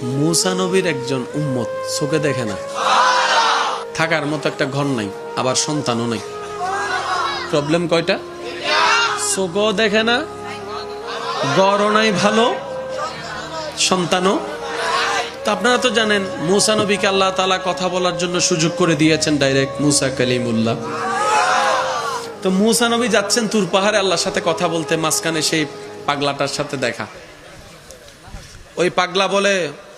মুসা নবীর একজন উম্মত চোখে দেখে না, থাকার মতো একটা ঘর নাই, আবার সন্তানও নাই। প্রবলেম কয়টা? চোখও দেখে না, ঘরও নাই ভালো, সন্তানও। তো আপনারা তো জানেন মুসা নবীকে আল্লাহ তাআলা কথা বলার জন্য সুযোগ করে দিয়েছেন ডাইরেক্ট, মুসা কালিমুল্লাহ। তো মুসা নবী যাচ্ছেন তুর পাহাড়ে আল্লাহর সাথে কথা বলতে, মাঝখানে সেই পাগলাটার সাথে দেখা। ওই পাগলা বলে,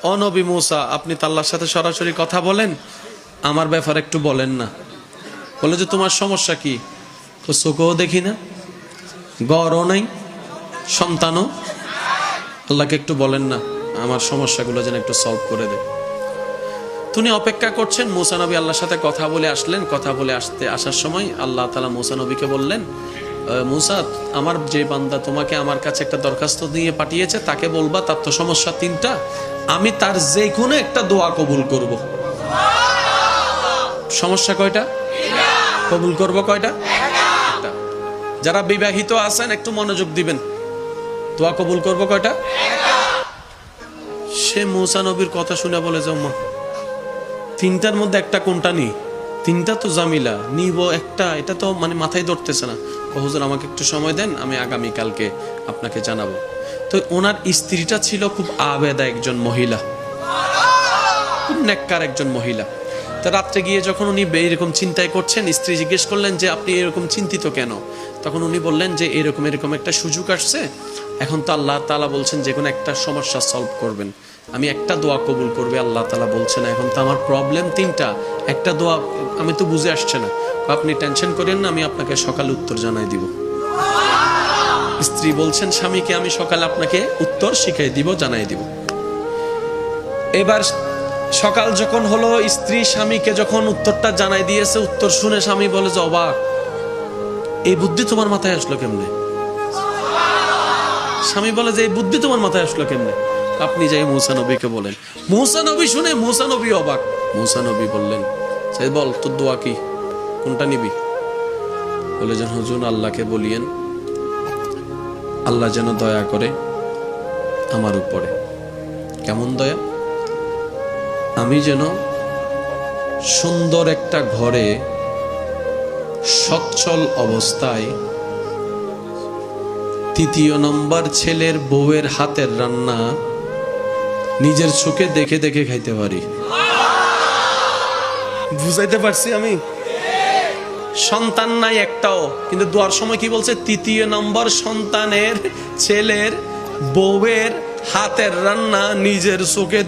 ও নবী মুসা, আপনি তো আল্লাহর সাথে সরাসরি কথা বলেন, আমার ব্যাপারে একটু বলেন না। বলে যে তোমার সমস্যা কি? তো চোখও দেখি না, ঘরও নাই, সন্তানও, আল্লাহকে একটু বলেন না আমার সমস্যাগুলো যেন একটু সলভ করে দেয়। তিনি অপেক্ষা করছেন, মুসা নবী আল্লাহর সাথে কথা বলে আসলেন। কথা বলে আসার সময় আল্লাহ তাআলা মুসা নবীকে বললেন, মুসা, আমার যে বান্দা তোমাকে আমার কাছে একটা দরখাস্ত দিয়ে পাঠিয়েছে তাকে বলবা তার তো সমস্যা তিনটা, আমি তার যে কোনো একটা দোয়া কবুল করব। সমস্যা কয়টা? কবুল করব কয়টা? একটা। যারা বিবাহিত আছেন একটু মনোযোগ দিবেন, দোয়া কবুল করব কয়টা? সে মুসা নবীর কথা শুনে বলে যে মা, তিনটার মধ্যে একটা কোনটা নি? তিনটা তো জামিলা, নিব একটা, এটা তো মানে মাথায় ধরতেছে না। হুজুর আমাকে একটু সময় দেন, আমি আগামীকালকে আপনাকে জানাবো। তো ওনার স্ত্রীটা ছিল খুব আবেদা একজন মহিলা, খুব নেককার একজন মহিলা। তো রাত্রে গিয়ে যখন উনি এরকম চিন্তায় করছেন, স্ত্রী জিজ্ঞেস করলেন যে আপনি এরকম চিন্তিত কেন? তখন উনি বললেন যে এরকম একটা সুযোগ আসছে, এখন তো আল্লাহ তাআলা বলছেন যে কোনো একটা সমস্যা সলভ করবেন, আমি একটা দোয়া কবুল করবে আল্লাহ তাআলা বলছেন। এখন তো আমার প্রবলেম তিনটা, একটা দোয়া আমি তো বুঝে আসছে না। আপনি টেনশন করেন না, আমি আপনাকে সকালে উত্তর জানাই দিব। স্ত্রী বলছেন স্বামীকে, আমি সকালে আপনাকে উত্তর শিখিয়ে দিব, জানাই দিব। এবার সকাল যখন হলো, স্ত্রী স্বামীকে যখন উত্তরটা জানাই দিয়েছে, উত্তর শুনে স্বামী বলে যে অবাক, এই বুদ্ধি তোমার মাথায় আসলো কেমনে? স্বামী বলে যে এই বুদ্ধি তোমার মাথায় আসলো কেমনে? আপনি যাই মুসা নবীকে বলেন। মুসা নবী শুনে মুসা নবী অবাক। মুসা নবী বললেন, সেই বল তোর দোয়া কি, কোনটা নিবি? বলে যেন হুজুর আল্লাহকে বলিয়েন আল্লাহ যেন দয়া করে আমার উপরে। কেমন দয়া? আমি যেন সুন্দর একটা ঘরে সচ্ছল অবস্থায় তৃতীয় নম্বর ছেলের বউয়ের হাতের রান্না নিজের চোখে দেখে দেখে খাইতে পারি। বুঝাইতে পারছি আমি? সন্তান নাই একটাও, কিন্তু দোয়ার সময় কি বলছে? তৃতীয় নম্বর সন্তানের ছেলের বউয়ের হাতের রান্না নিজের চোখে